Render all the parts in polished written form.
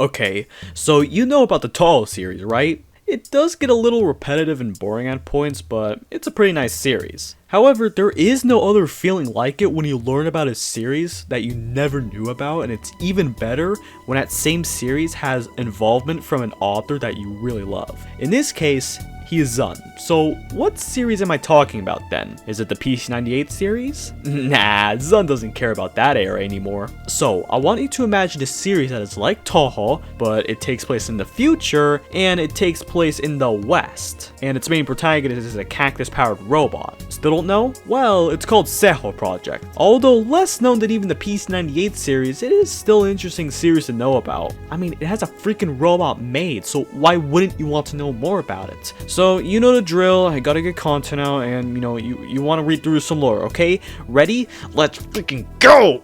Okay, so you know about the Touhou series, right? It does get a little repetitive and boring at points, but it's a pretty nice series. However, there is no other feeling like it when you learn about a series that you never knew about, and it's even better when that same series has involvement from an author that you really love. In this case, he is Zun. So what series am I talking about then? Is it the PC-98 series? Nah, Zun doesn't care about that era anymore. So I want you to imagine a series that is like Touhou, but it takes place in the future, and it takes place in the West. And its main protagonist is a cactus-powered robot. Still don't know? Well, it's called Seihou Project. Although less known than even the PC-98 series, it is still an interesting series to know about. I mean, it has a freaking robot maid, so why wouldn't you want to know more about it? So, you know the drill, I gotta get content out, and you want to read through some lore, okay? Ready? Let's freaking go!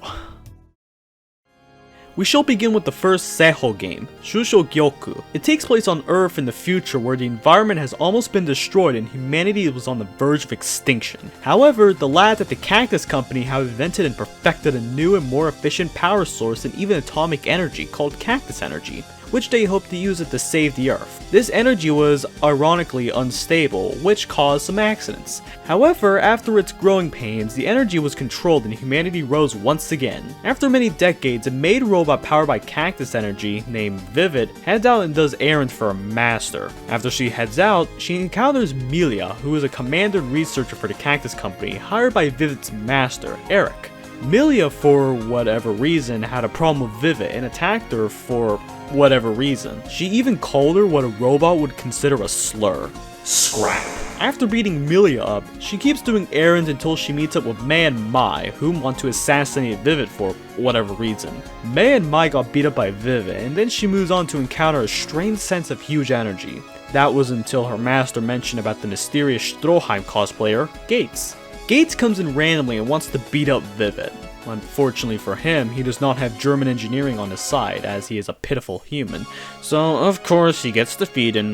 We shall begin with the first Seihou game, Shuushou Gyoku. It takes place on Earth in the future where the environment has almost been destroyed and humanity was on the verge of extinction. However, the lads at the Cactus Company have invented and perfected a new and more efficient power source and even atomic energy called cactus energy, which they hope to use it to save the Earth. This energy was ironically unstable, which caused some accidents. However, after its growing pains, the energy was controlled and humanity rose once again. After many decades, a maid robot powered by cactus energy, named Vivid, heads out and does errands for a master. After she heads out, she encounters Milia, who is a commander and researcher for the Cactus Company, hired by Vivid's master, Eric. Milia, for whatever reason, had a problem with Vivid and attacked her for whatever reason. She even called her what a robot would consider a slur. Scrap. After beating Milia up, she keeps doing errands until she meets up with Mei and Mai, who want to assassinate Vivid for whatever reason. Mei and Mai got beat up by Vivid, and then she moves on to encounter a strange sense of huge energy. That was until her master mentioned about the mysterious Stroheim cosplayer, Gates. Gates comes in randomly and wants to beat up Vivid. Unfortunately for him, he does not have German engineering on his side, as he is a pitiful human. So, of course, he gets defeated.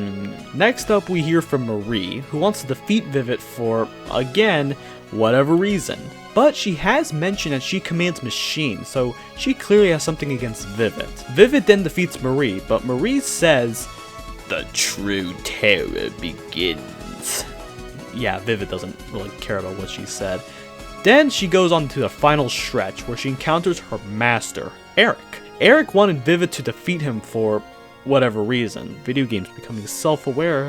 Next up, we hear from Marie, who wants to defeat Vivid for, again, whatever reason. But she has mentioned that she commands machines, so she clearly has something against Vivid. Vivid then defeats Marie, but Marie says, "The true terror begins." Yeah, Vivid doesn't really care about what she said. Then she goes on to the final stretch where she encounters her master, Eric. Eric wanted Vivid to defeat him for whatever reason. Video games becoming self-aware.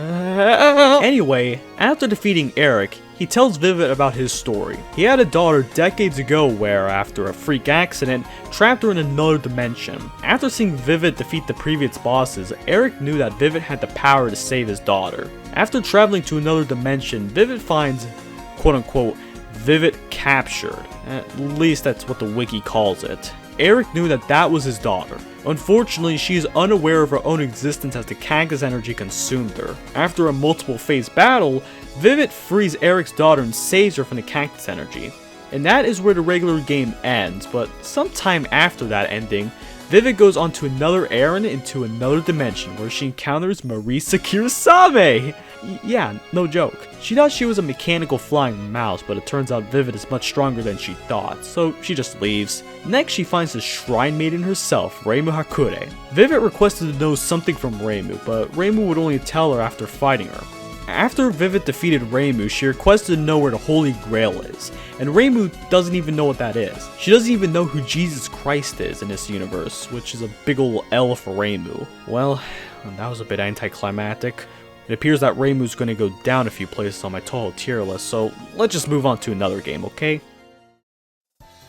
Anyway, after defeating Eric, he tells Vivid about his story. He had a daughter decades ago where, after a freak accident, trapped her in another dimension. After seeing Vivid defeat the previous bosses, Eric knew that Vivid had the power to save his daughter. After traveling to another dimension, Vivid finds, quote-unquote, Vivid captured. At least that's what the wiki calls it. Eric knew that that was his daughter. Unfortunately, she is unaware of her own existence as the cactus energy consumed her. After a multiple phase battle, Vivid frees Eric's daughter and saves her from the cactus energy. And that is where the regular game ends, but sometime after that ending, Vivid goes on to another errand into another dimension where she encounters Marisa Kirasame! Yeah, no joke. She thought she was a mechanical flying mouse, but it turns out Vivid is much stronger than she thought, so she just leaves. Next, she finds the shrine maiden herself, Reimu Hakure. Vivid requested to know something from Reimu, but Reimu would only tell her after fighting her. After Vivid defeated Reimu, she requested to know where the Holy Grail is, and Reimu doesn't even know what that is. She doesn't even know who Jesus Christ is in this universe, which is a big ol' L for Reimu. Well, that was a bit anticlimactic. It appears that Reimu's going to go down a few places on my Touhou tier list, so let's just move on to another game, okay?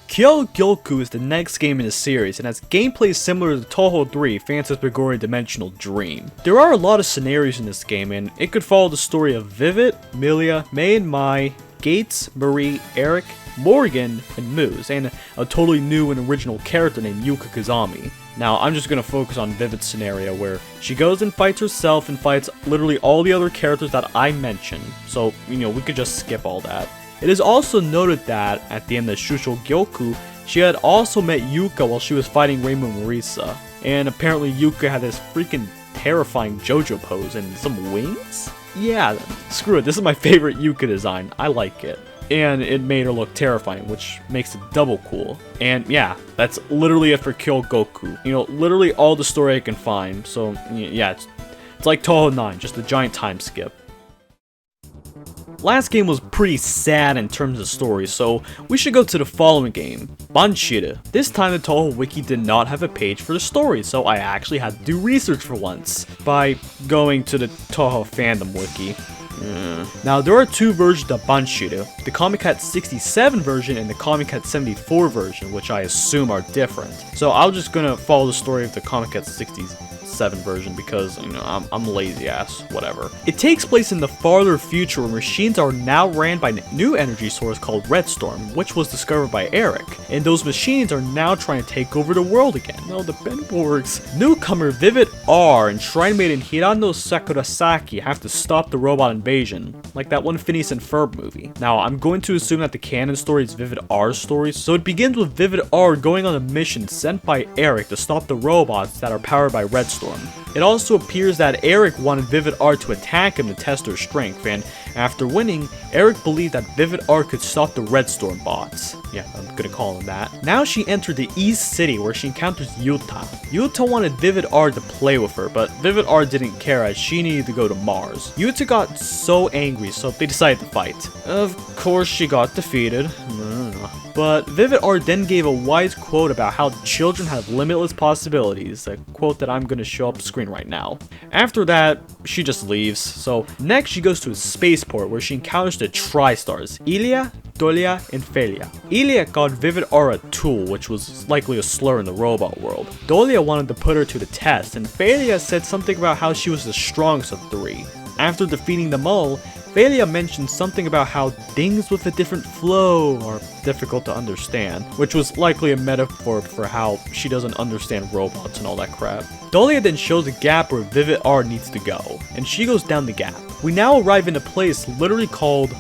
Kioh Gyoku is the next game in the series and has gameplay similar to Touhou 3 Phantasmagoria Dimensional Dream. There are a lot of scenarios in this game and it could follow the story of Vivid, Milia, Mei and Mai, Gates, Marie, Eric, Morgan, and Moose, and a totally new and original character named Yuka Kazami. Now, I'm just going to focus on Vivid's scenario where she goes and fights herself and fights literally all the other characters that I mentioned, so, we could just skip all that. It is also noted that, at the end of Shuushou Gyoku, she had also met Yuka while she was fighting Reimu and Marisa, and apparently Yuka had this freaking terrifying JoJo pose and some wings? Yeah, screw it, this is my favorite Yuka design, I like it. and it made her look terrifying, which makes it double cool. And yeah, that's literally it for Kioh Gyoku. You know, literally all the story I can find. So yeah, it's like Touhou 9, just a giant time skip. Last game was pretty sad in terms of story, so we should go to the following game, Banshiryuu. This time the Touhou wiki did not have a page for the story, so I actually had to do research for once by going to the Touhou fandom wiki. Now there are two versions of Banshiryuu, the Comic Cat 67 version and the Comic Cat 74 version, which I assume are different. So I'm just gonna follow the story of the Comic Cat 67 version because, you know, I'm lazy ass, whatever. It takes place in the farther future where machines are now ran by a new energy source called Redstorm, which was discovered by Eric. And those machines are now trying to take over the world again. No, the Benborgs. Newcomer VIVIT-R and Shrine Maiden Hirano Sakurasaki have to stop the robot invasion, like that one Phineas and Ferb movie. Now, I'm going to assume that the canon story is VIVIT-R's story, so it begins with VIVIT-R going on a mission sent by Eric to stop the robots that are powered by Redstorm. It also appears that Eric wanted VIVIT-R to attack him to test their strength, and after winning, Eric believed that VIVIT-R could stop the Redstorm bots. Yeah, I'm gonna call him that. Now she entered the East City where she encounters Yuta. Yuta wanted VIVIT-R to play with her, but VIVIT-R didn't care as she needed to go to Mars. Yuta got so angry, so they decided to fight. Of course she got defeated. But VIVIT-R then gave a wise quote about how children have limitless possibilities, a quote that I'm gonna show up screen right now. After that, she just leaves. So next she goes to a spaceport where she encounters the Tri-Stars, Ilia, Dolia, and Felia. Ilia called VIVIT-R a tool, which was likely a slur in the robot world. Dolia wanted to put her to the test, and Felia said something about how she was the strongest of three. After defeating them all, Felia mentioned something about how things with a different flow are difficult to understand, which was likely a metaphor for how she doesn't understand robots and all that crap. Dolia then shows a gap where VIVIT-R needs to go, and she goes down the gap. We now arrive in a place literally called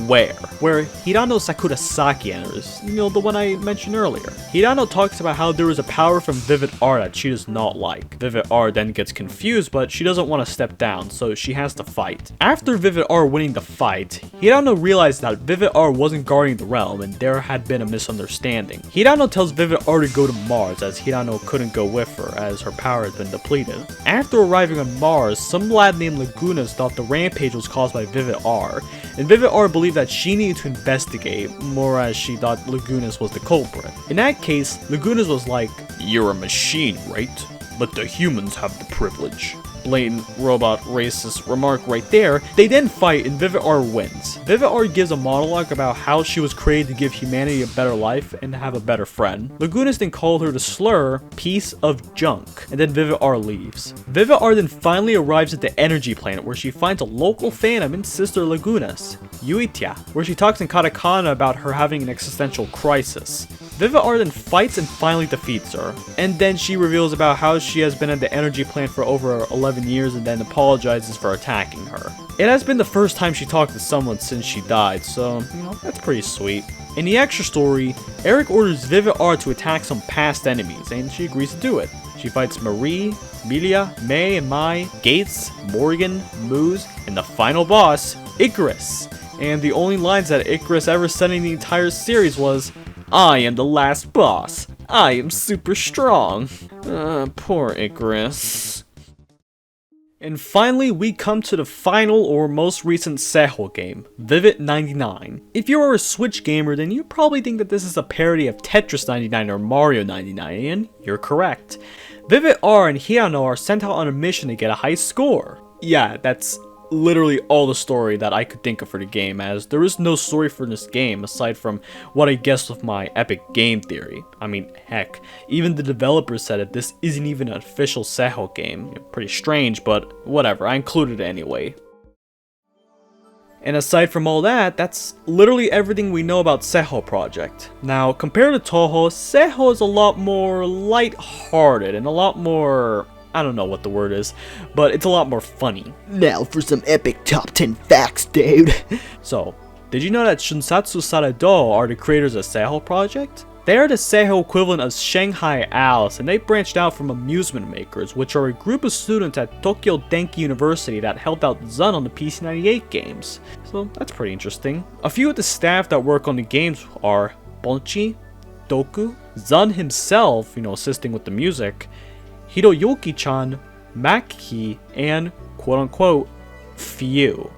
where Hirano Sakurasaki enters, you know, the one I mentioned earlier. Hirano talks about how there is a power from VIVIT-R that she does not like. VIVIT-R then gets confused, but she doesn't want to step down, so she has to fight. After VIVIT-R winning the fight, Hirano realized that VIVIT-R wasn't guarding the realm and there had been a misunderstanding. Hirano tells VIVIT-R to go to Mars as Hirano couldn't go with her as her power had been depleted. After arriving on Mars, some lad named Lagunas thought the rampage was caused by VIVIT-R, and VIVIT-R believed that she needed to investigate, more as she thought Lagunas was the culprit. In that case, Lagunas was like, "You're a machine, right? But the humans have the privilege." Blatant robot racist remark right there. They then fight and VIVIT-R wins. VIVIT-R gives a monologue about how she was created to give humanity a better life and have a better friend. Lagunas then called her the slur, piece of junk, and then VIVIT-R leaves. VIVIT-R then finally arrives at the energy planet where she finds a local phantom and sister Lagunas, Yuitia, where she talks in katakana about her having an existential crisis. VIVIT-R then fights and finally defeats her, and then she reveals about how she has been at the energy plant for over 11 years and then apologizes for attacking her. It has been the first time she talked to someone since she died, so, you know, that's pretty sweet. In the extra story, Eric orders VIVIT-R to attack some past enemies, and she agrees to do it. She fights Marie, Milia, May and Mai, Gates, Morgan, Moose, and the final boss, Icarus. And the only lines that Icarus ever said in the entire series was, "I am the last boss. I am super strong." Poor Icarus. And finally, we come to the final or most recent Seihou game, VIVIT-99. If you are a Switch gamer, then you probably think that this is a parody of Tetris 99 or Mario 99, and you're correct. VIVIT-R and Hirano are sent out on a mission to get a high score. Yeah, that's literally all the story that I could think of for the game, as there is no story for this game aside from what I guessed with my epic game theory. I mean, heck, even the developers said that this isn't even an official Seihou game. Pretty strange, but whatever, I included it anyway. And aside from all that, that's literally everything we know about Seihou Project. Now, compared to Touhou, Seihou is a lot more light-hearted and a lot more, I don't know what the word is, but it's a lot more funny. Now for some epic top 10 facts, dude. So, did you know that Shunsatsu Sarado are the creators of Seihou Project? They are the Seihou equivalent of Shanghai Owls, and they branched out from amusement makers, which are a group of students at Tokyo Denki University that helped out Zun on the PC-98 games. So that's pretty interesting. A few of the staff that work on the games are Bonchi, Doku, Zun himself, assisting with the music, Hiroyuki-chan, Maki, and quote-unquote, few.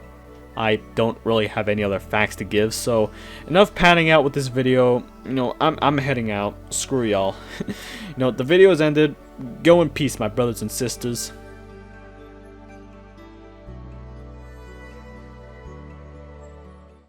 I don't really have any other facts to give, so enough panning out with this video. I'm heading out. Screw y'all. The video has ended. Go in peace, my brothers and sisters.